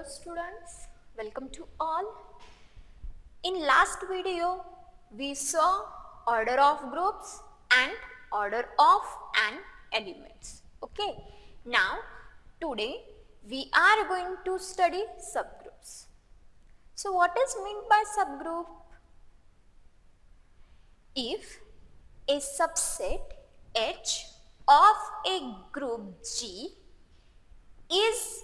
Hello students, welcome to all. In last video, we saw order of groups and order of an elements. Okay, now today we are going to study subgroups. So what is meant by subgroup? If a subset H of a group G is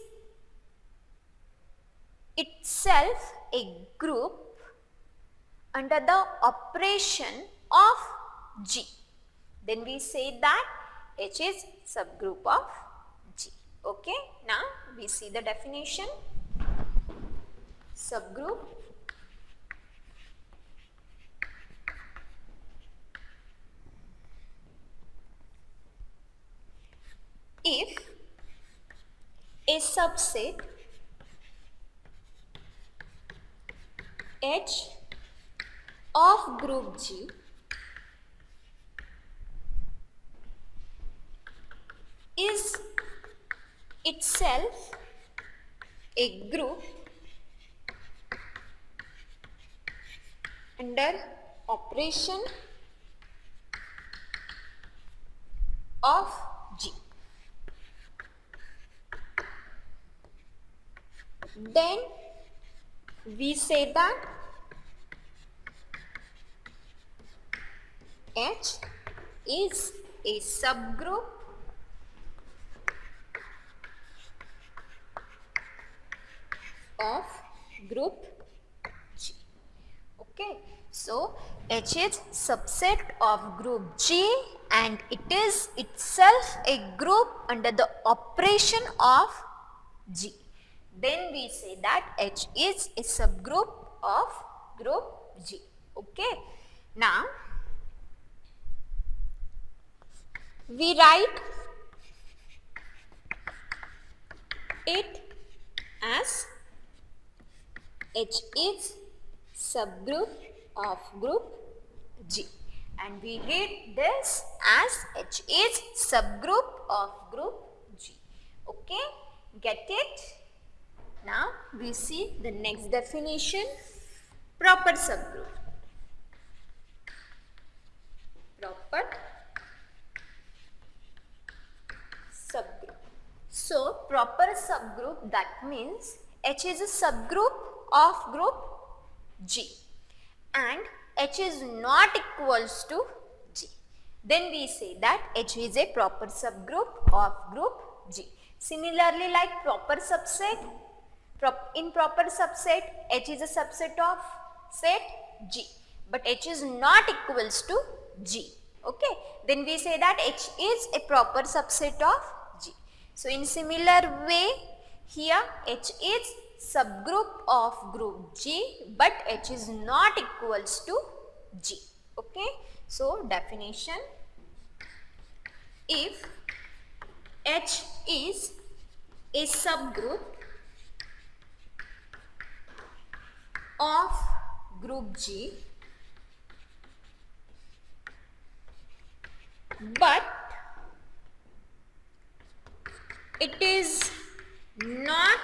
itself a group under the operation of G, then we say that H is subgroup of G. Okay, now we see the definition. Subgroup if a subset H of group G is itself a group under operation of G, then we say that H is a subgroup of group G. Okay, so H is subset of group G and it is itself a group under the operation of G. Then we say that H is a subgroup of group G. Okay, now we write it as H is subgroup of group G, and we read this as H is subgroup of group G. Okay, get it? Now we see the next definition, proper subgroup. Proper subgroup. So proper subgroup, that means H is a subgroup of group G and H is not equals to G. Then we say that H is a proper subgroup of group G. Similarly, like proper subset, in proper subset H is a subset of set G, but H is not equals to G. Okay, then we say that H is a proper subset of G. So in similar way, here H is subgroup of group G, but H is not equals to G. Okay, so definition, if H is a subgroup of group G, but it is not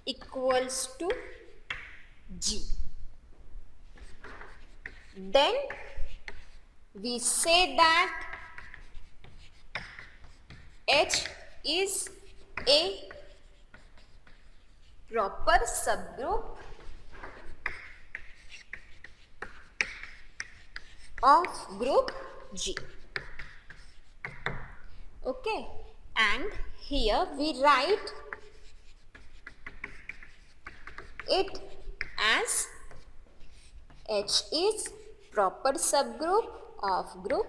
equals to G, then we say that H is a proper subgroup of group G. Okay, and here we write it as H is proper subgroup of group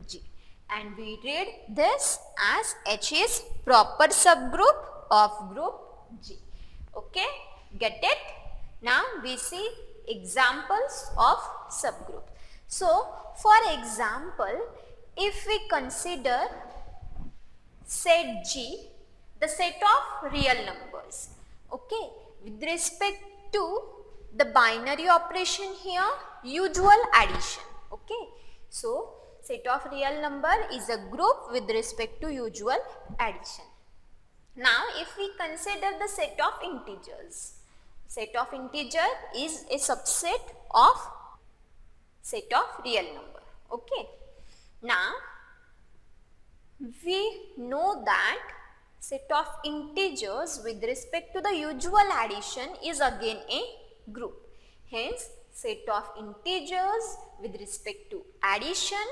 G, and we read this as H is proper subgroup of group G. Okay, get it? Now we see examples of subgroup. So for example, if we consider set G, the set of real numbers. Okay, with respect to the binary operation here, usual addition. Okay, so set of real number is a group with respect to usual addition. Now if we consider the set of integers, set of integer is a subset of set of real number. Okay. Now we know that set of integers with respect to the usual addition is again a group. Hence set of integers with respect to addition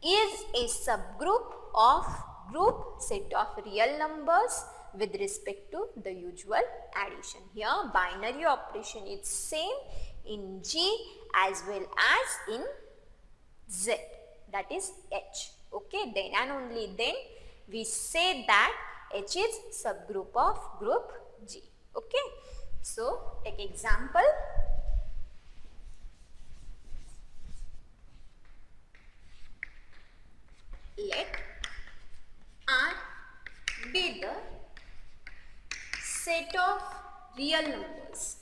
is a subgroup of group set of real numbers with respect to the usual addition. Here binary operation is same in G as well as in Z, that is H. Okay, then and only then we say that H is subgroup of group G. Okay, so take example. Let R be the set of real numbers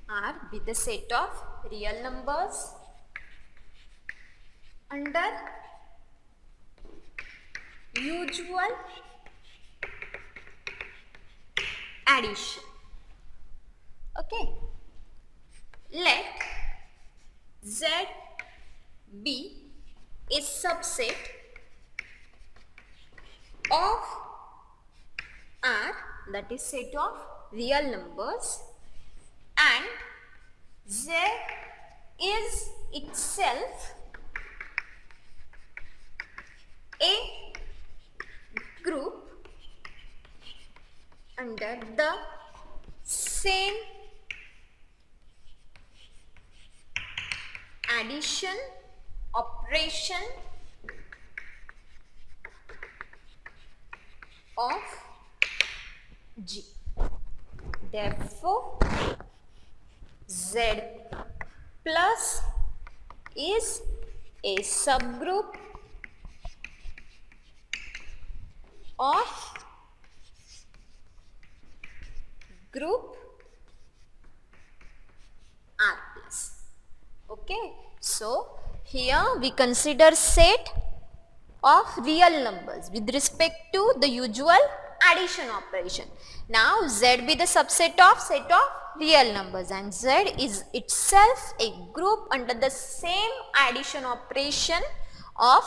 R be the set of real numbers under usual addition. Okay. Let Z be a subset of R, that is set of real numbers, and Z is itself a group under the same addition operation of G. Therefore, Z plus is a subgroup of group R plus. Okay, so here we consider set of real numbers with respect to the usual addition operation. Now Z be the subset of set of real numbers and Z is itself a group under the same addition operation of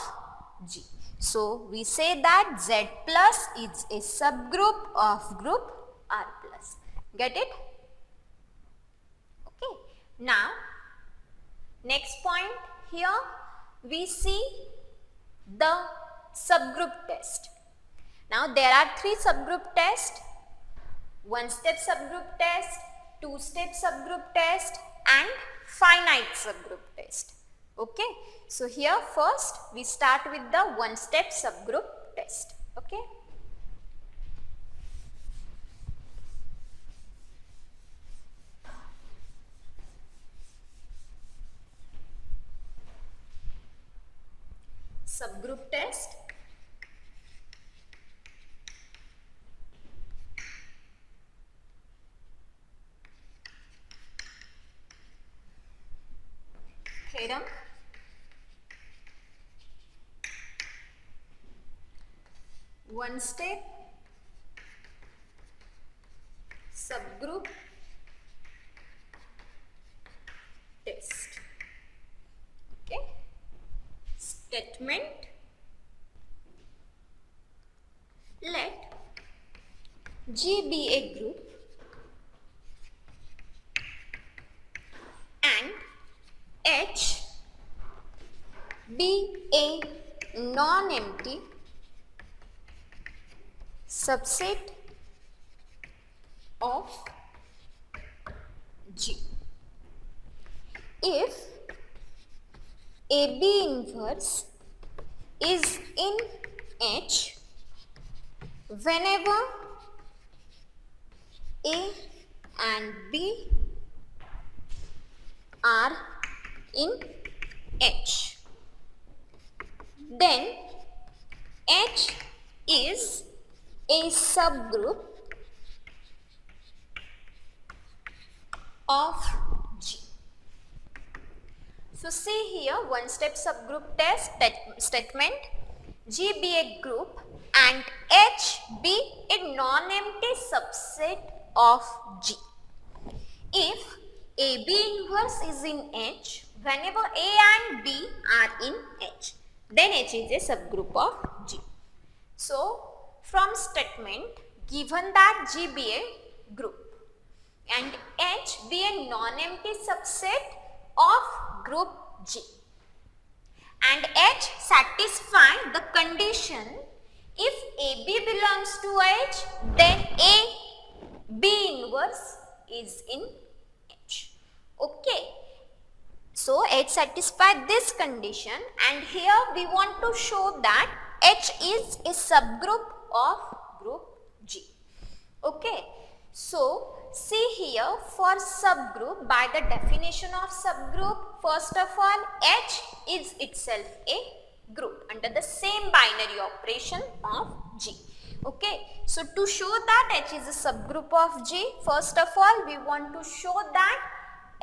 G. So we say that Z plus is a subgroup of group R plus. Get it? Okay. Now next point here we see the subgroup test. Now there are three subgroup tests: one-step subgroup test, two-step subgroup test, and finite subgroup test. Okay, so here first we start with the one-step subgroup test. Okay. Subgroup test. Theorem. One step subgroup test. Okay. Statement: let G be a group and H be a non-empty subset of G. If AB inverse is in H whenever A and B are in H, then H is a subgroup of G. So see here, one step subgroup test statement. G be a group and H be a non-empty subset of G. If AB inverse is in H, whenever A and B are in H, then H is a subgroup of G. So from statement, given that G be a group and H be a non-empty subset of group G, and H satisfy the condition if AB belongs to H, then A B inverse is in H. Okay. So H satisfied this condition, and here we want to show that H is a subgroup of group G. Okay. So see here, for subgroup, by the definition of subgroup, first of all, H is itself a group under the same binary operation of G. Okay. So to show that H is a subgroup of G, first of all, we want to show that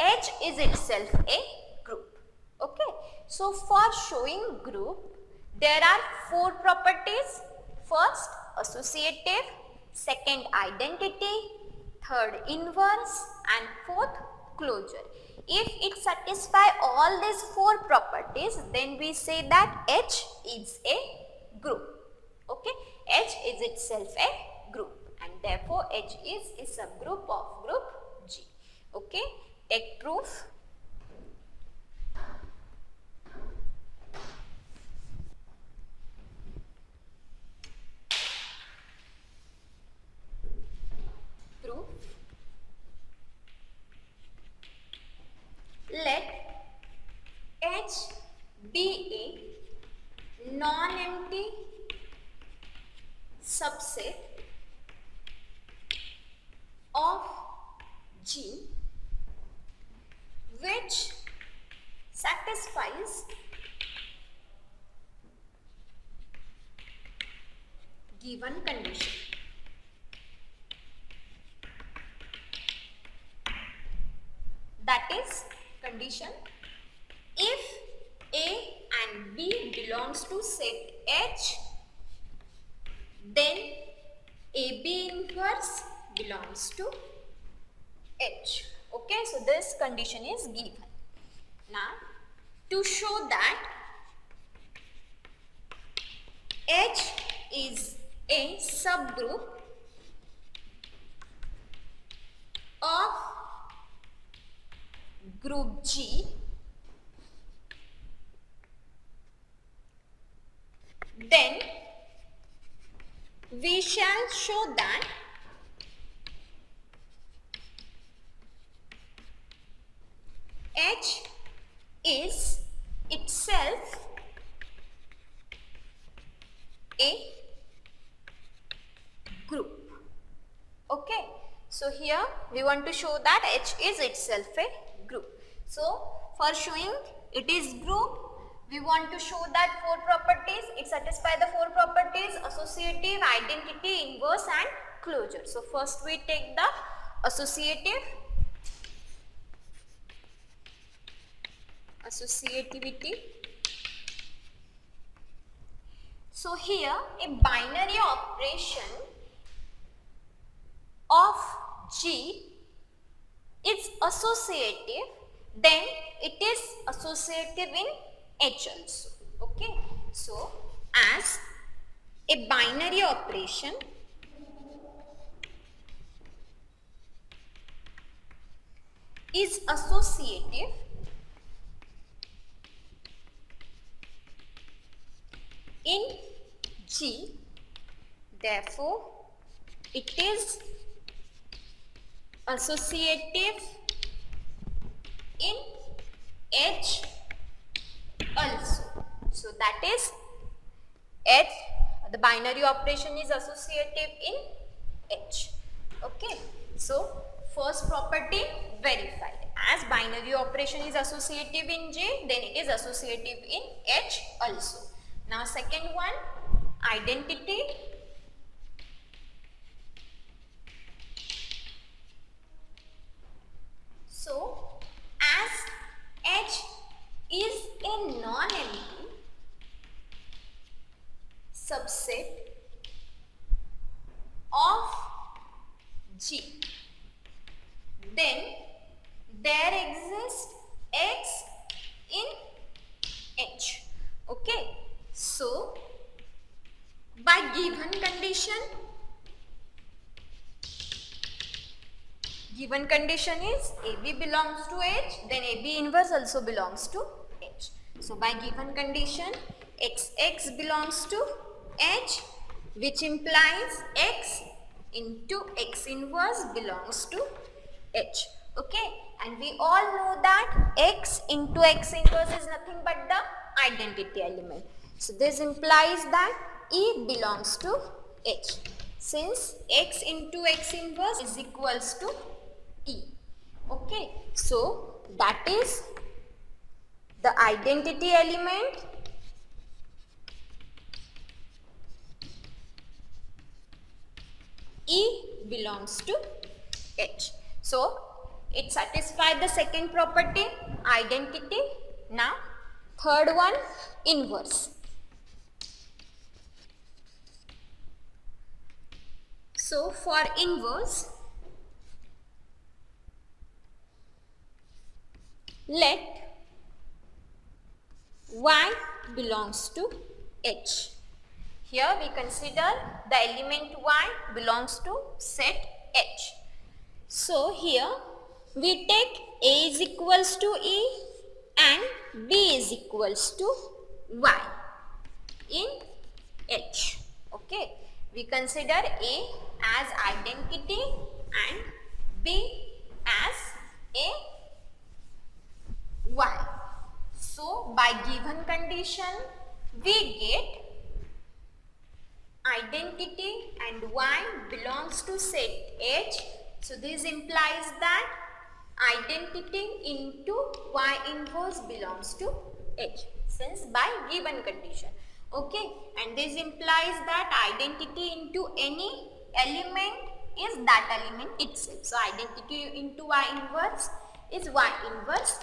H is itself a group. Okay. So for showing group, there are 4 properties. First, associative, second, identity, third, inverse, and fourth, closure. If it satisfies all these 4 properties, then we say that H is a group. Okay. H is itself a group, and therefore H is a subgroup of group G. Okay. Take proof. Proof. Let H be a non-empty subset of G which satisfies given condition. That is condition if A and B belongs to set H, then AB inverse belongs to H. Okay, so this condition is given. Now, to show that H is a subgroup of group G, then we shall show that H is itself a group. Okay, so here we want to show that H is itself a group. So for showing it is group, we want to show that 4 properties. It satisfies the 4 properties: associative, identity, inverse, and closure. So first we take the associative. Associativity. So here a binary operation of G is associative, then it is associative in H also. Okay. So as a binary operation is associative in G, therefore it is associative in H also. So that is H, the binary operation is associative in H. Okay. So first property verified. As binary operation is associative in J, then it is associative in H also. Now second one, identity. So as H a non-empty subset of G, then there exists X in H. Okay, so by given condition is AB belongs to H, then AB inverse also belongs to H. So by given condition XX belongs to H, which implies X into X inverse belongs to H. Okay, and we all know that X into X inverse is nothing but the identity element. So this implies that E belongs to H, since X into X inverse is equals to E. Okay, so that is the identity element E belongs to H. So it satisfies the second property, identity. Now third one, inverse. So for inverse, let Y belongs to H. Here we consider the element Y belongs to set H. So here we take A is equals to E and B is equals to Y in H. Okay, we consider A as identity and B as a Y. So by given condition we get identity and Y belongs to set H. So this implies that identity into Y inverse belongs to H, since by given condition. Okay, and this implies that identity into any element is that element itself. So identity into Y inverse is Y inverse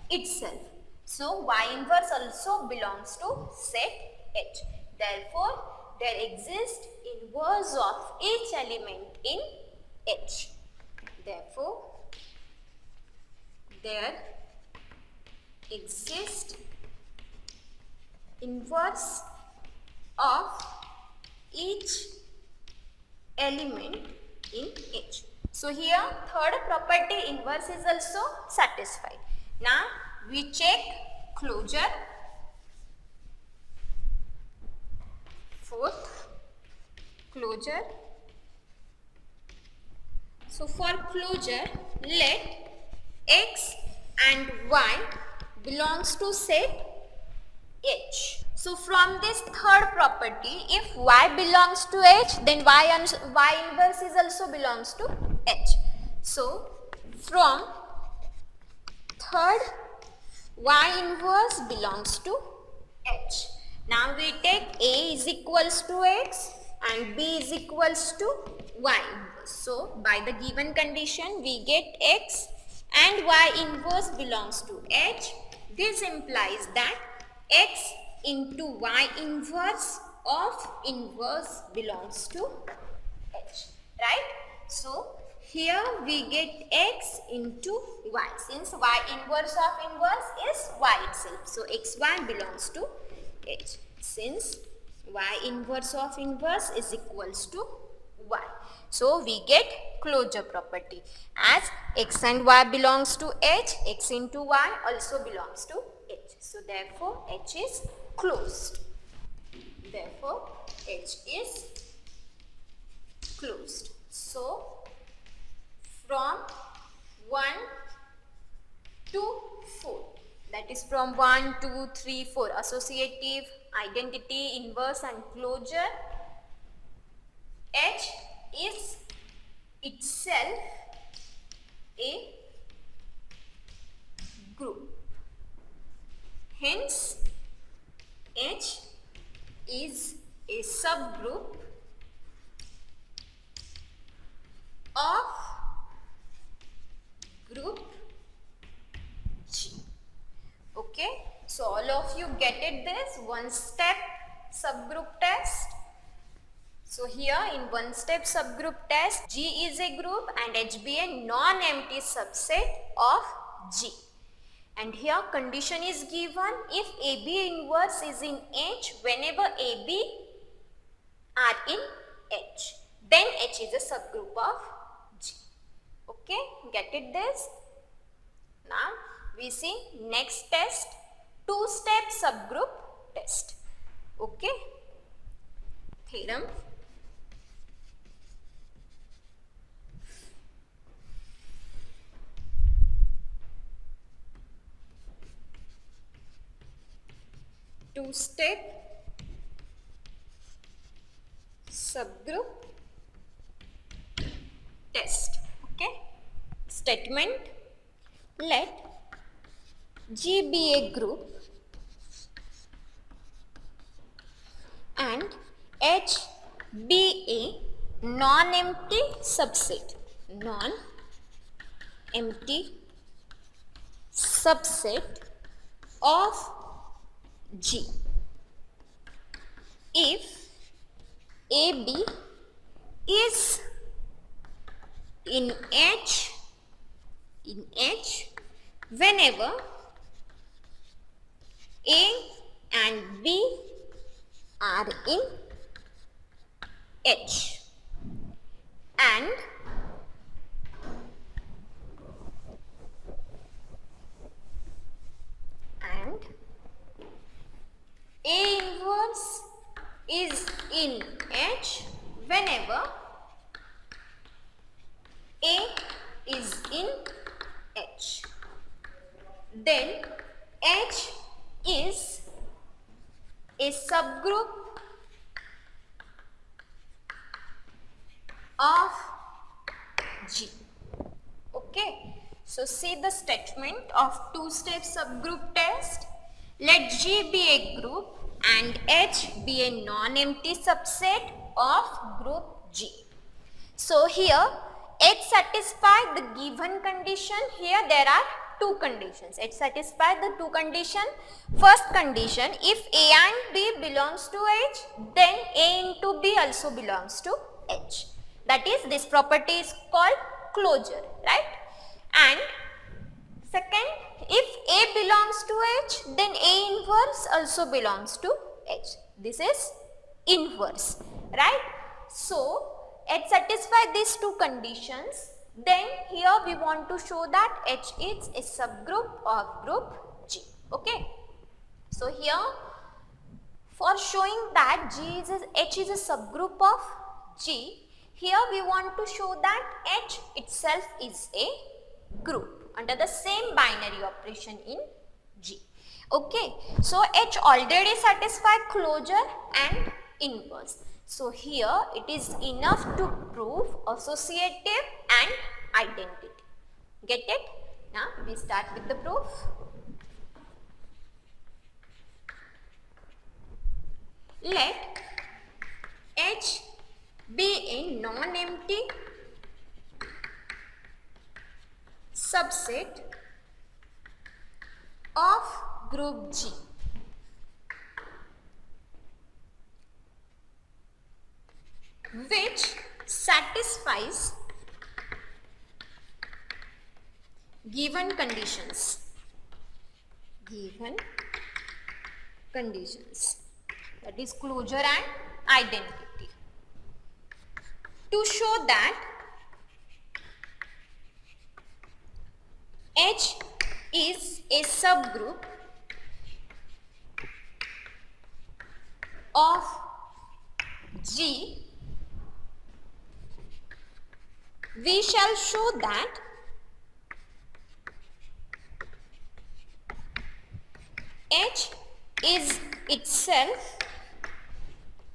itself. So Y inverse also belongs to set H. Therefore there exists inverse of each element in H. Therefore there exists inverse of each element in H. So here third property, inverse, is also satisfied. Now we check closure. Fourth, closure. So for closure, let X and Y belongs to set H. So from this third property, if Y belongs to H, then Y inverse is also belongs to H. So from third, Y inverse belongs to H. Now we take A is equals to X and B is equals to Y inverse. So by the given condition we get X and Y inverse belongs to H. This implies that X into Y inverse of inverse belongs to H, right? So here we get X into Y, since Y inverse of inverse is Y itself. So XY belongs to H, since Y inverse of inverse is equals to Y. So we get closure property. As X and Y belongs to H, X into Y also belongs to H. So therefore H is closed. Therefore H is closed. So from 1 to 4, that is from 1, 2, 3, 4, associative, identity, inverse and closure, H is itself a group. Hence, H is a subgroup of group G. Okay, So all of you get it this one step subgroup test. So here in one step subgroup test, G is a group and H be a non-empty subset of G. And here condition is given if AB inverse is in H whenever AB are in H. Then H is a subgroup of G. Okay, get it this? Now we see next test, two-step subgroup test. Okay, theorem. Two-step subgroup test. Okay, statement, let G be a group and H be a non-empty subset, non-empty subset of G if AB is in H whenever A and B are in H and A inverse is in H whenever A is in H. Then H is a subgroup of G. Okay, so see the statement of two-step subgroup test. Let G be a group and H be a non-empty subset of group G. So here H satisfies the given condition. Here there are two conditions. H satisfies the two conditions. First condition, if A and B belongs to H, then A into B also belongs to H. That is, this property is called closure, right? And second, if A belongs to H, then A inverse also belongs to H. This is inverse, right? So H satisfies these two conditions. Then here we want to show that H is a subgroup of group G. Okay. So here for showing that H is a subgroup of G, here we want to show that H itself is a group under the same binary operation in G. Okay. So H already satisfies closure and inverse. So here it is enough to prove associative and identity. Get it? Now we start with the proof. Let H be a non-empty subset of group G. Which satisfies given conditions. That is closure and identity. To show that H is a subgroup of G, we shall show that H is itself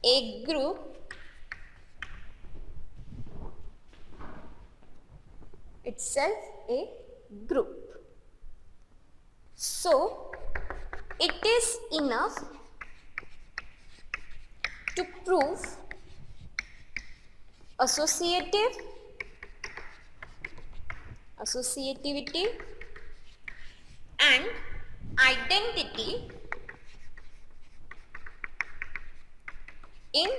a group So it is enough to prove associativity and identity in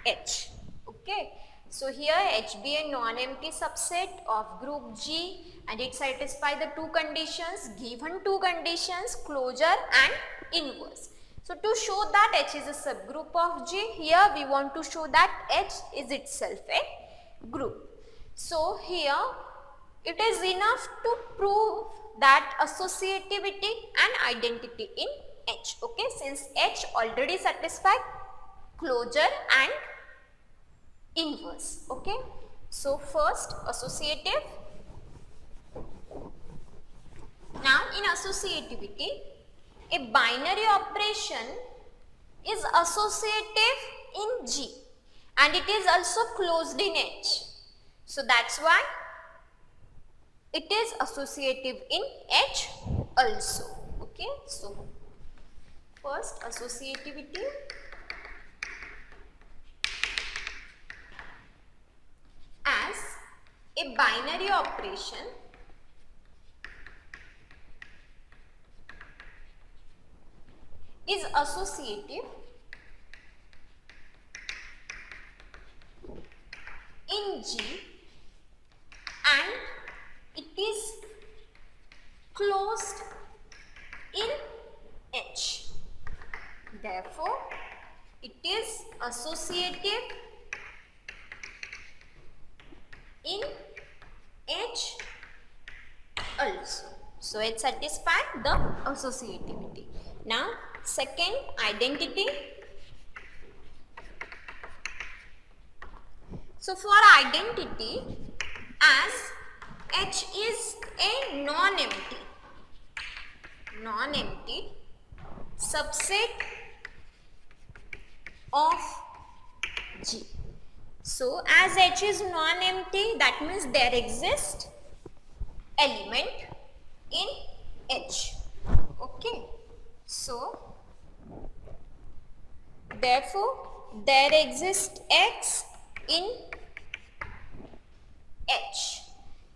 H. Okay, so here H be a non-empty subset of group G and it satisfies the two conditions, given two conditions, closure and inverse. So to show that H is a subgroup of G, here we want to show that H is itself a group. So here it is enough to prove that associativity and identity in H. Okay, since H already satisfies closure and inverse. Okay, so first associative. Now in associativity, a binary operation is associative in G and it is also closed in H. So that's why it is associative in H also. Okay, so first associativity. As a binary operation is associative in G and it is closed in H. Therefore, it is associative in H also. So it satisfies the associativity. Now second, identity. So for identity, as H is a non-empty subset of G. So as H is non-empty, that means there exists element in H. Okay, so therefore there exists X in H.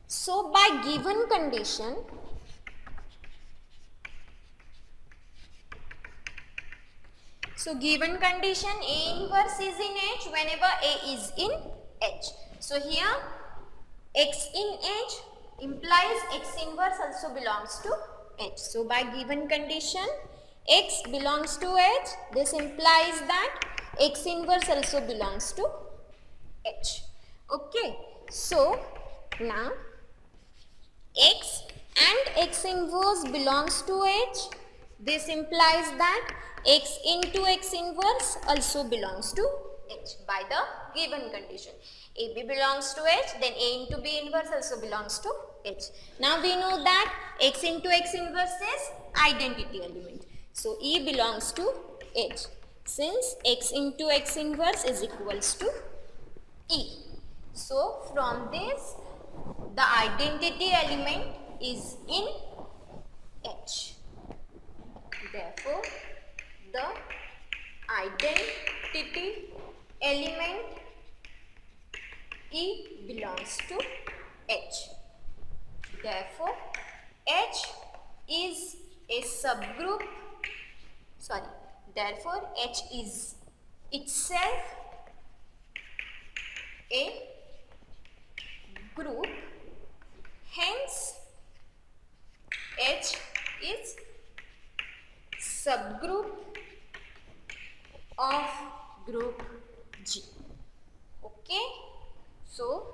So by given condition, given condition A inverse is in H whenever A is in H. So here X in H implies X inverse also belongs to H. So by given condition X belongs to H, this implies that X inverse also belongs to H. Okay, so now X and X inverse belongs to H. This implies that X into X inverse also belongs to H by the given condition. AB belongs to H, then A into B inverse also belongs to H. Now we know that X into X inverse is identity element. So E belongs to H since X into X inverse is equals to E. So from this the identity element is in H. Therefore, the identity element E belongs to H. Therefore, H is a subgroup. Therefore, H is itself a group. Hence, H is subgroup of group G. Okay, so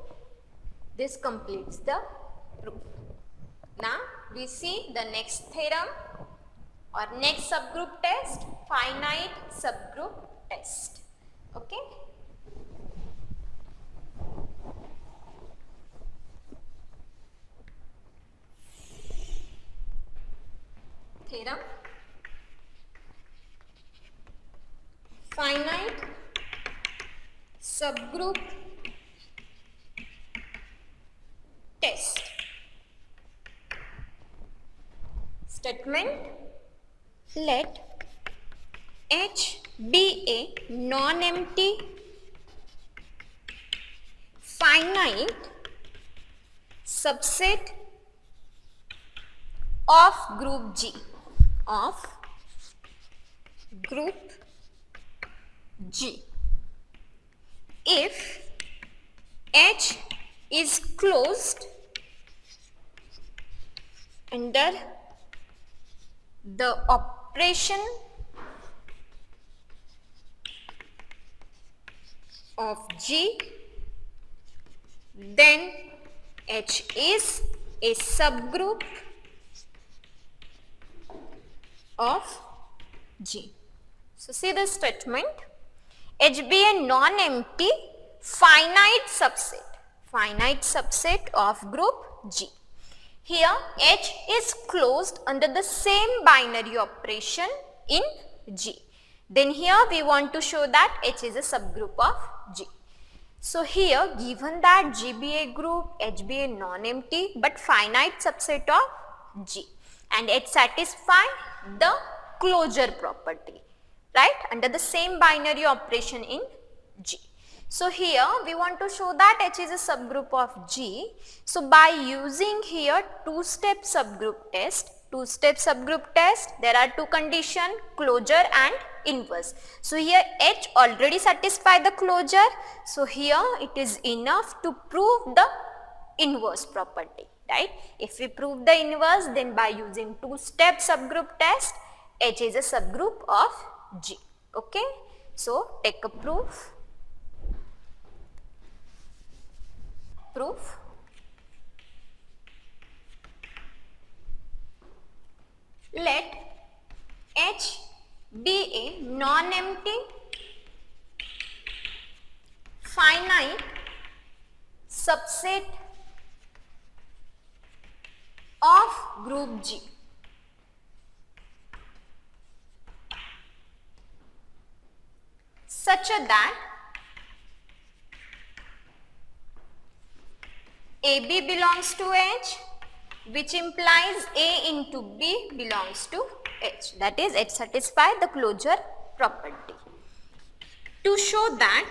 this completes the proof. Now we see the next theorem or next subgroup test, finite subgroup test. Okay. Theorem. Finite subgroup test. Statement: let H be a non-empty finite subset of group G. of group G. If H is closed under the operation of G, then H is a subgroup of G. So see the statement, H be a non-empty finite subset of group G. Here H is closed under the same binary operation in G. Then here we want to show that H is a subgroup of G. So here given that G be a group, H be a non-empty but finite subset of G, and H satisfy the closure property, right, under the same binary operation in G. So here we want to show that H is a subgroup of G. So by using here two-step subgroup test, there are two conditions, closure and inverse. So here H already satisfy the closure. So here it is enough to prove the inverse property, right? If we prove the inverse, then by using two-step subgroup test, H is a subgroup of G. Okay, so take a proof. Let H be a non-empty finite subset of group G. Such that AB belongs to H, which implies A into B belongs to H. That is, H satisfies the closure property. To show that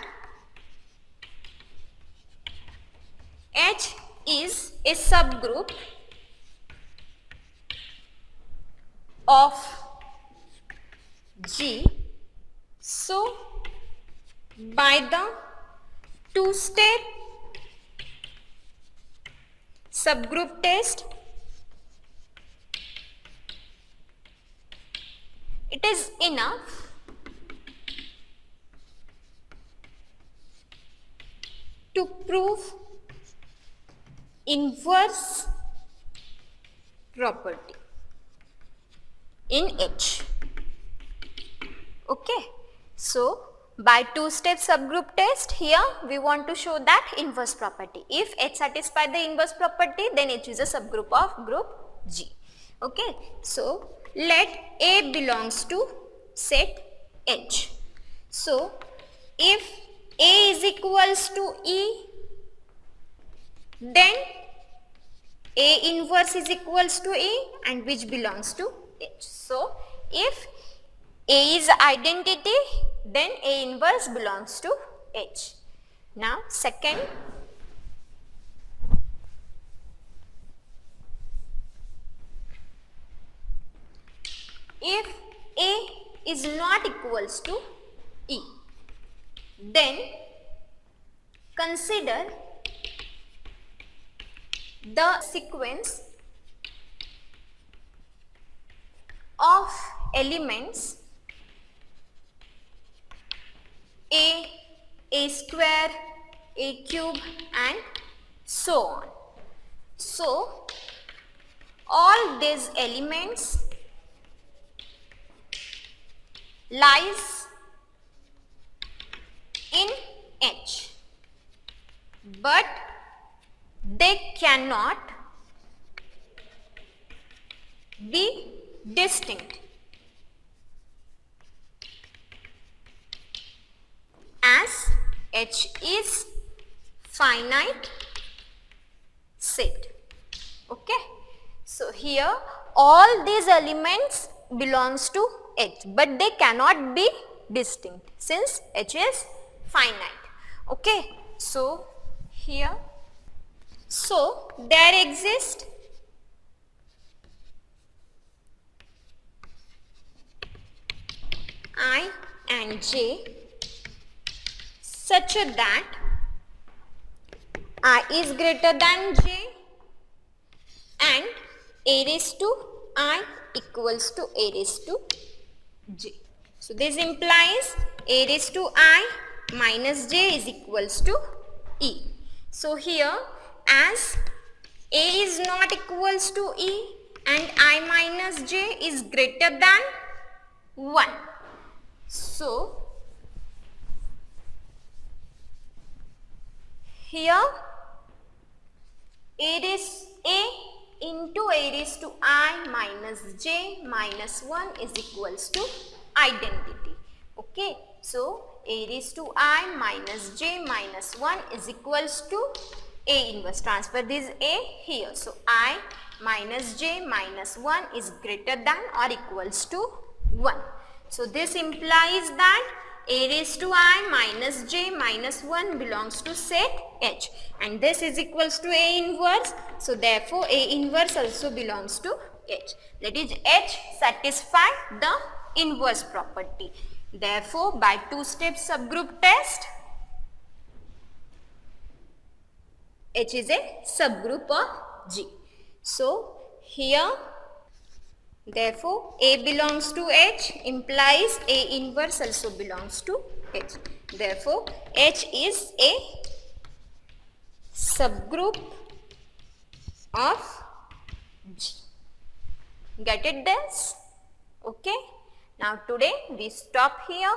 H is a subgroup of G, so by the two-step subgroup test, it is enough to prove inverse property in H. Okay, so by two-step subgroup test, here we want to show that inverse property. If H satisfies the inverse property, then H is a subgroup of group G. Okay, so let A belongs to set H. So if A is equals to E, then A inverse is equals to E, and which belongs to H. So if A is identity, then A inverse belongs to H. Now second, if A is not equals to E, then consider the sequence of elements A square, A cube and so on. So all these elements lies in H, but they cannot be distinct, as H is finite set. Okay, so here all these elements belongs to H, but they cannot be distinct since H is finite. Okay, so here, so there exist I and J such that I is greater than J and A raised to I equals to A raised to J. So this implies A raised to I minus J is equals to E. So here as A is not equals to E and I minus J is greater than 1. So here A into A raised to I minus J minus 1 is equals to identity. Okay. So A raised to I minus J minus 1 is equals to A inverse. Transfer this A here. So I minus J minus 1 is greater than or equals to 1. So this implies that A raised to I minus J minus 1 belongs to set H and this is equals to A inverse. So therefore A inverse also belongs to H. That is H satisfy the inverse property. Therefore by two-step subgroup test H is a subgroup of G. So here therefore A belongs to H implies A inverse also belongs to H. Therefore H is a subgroup of G. Get it this? Okay. Now today we stop here.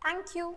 Thank you.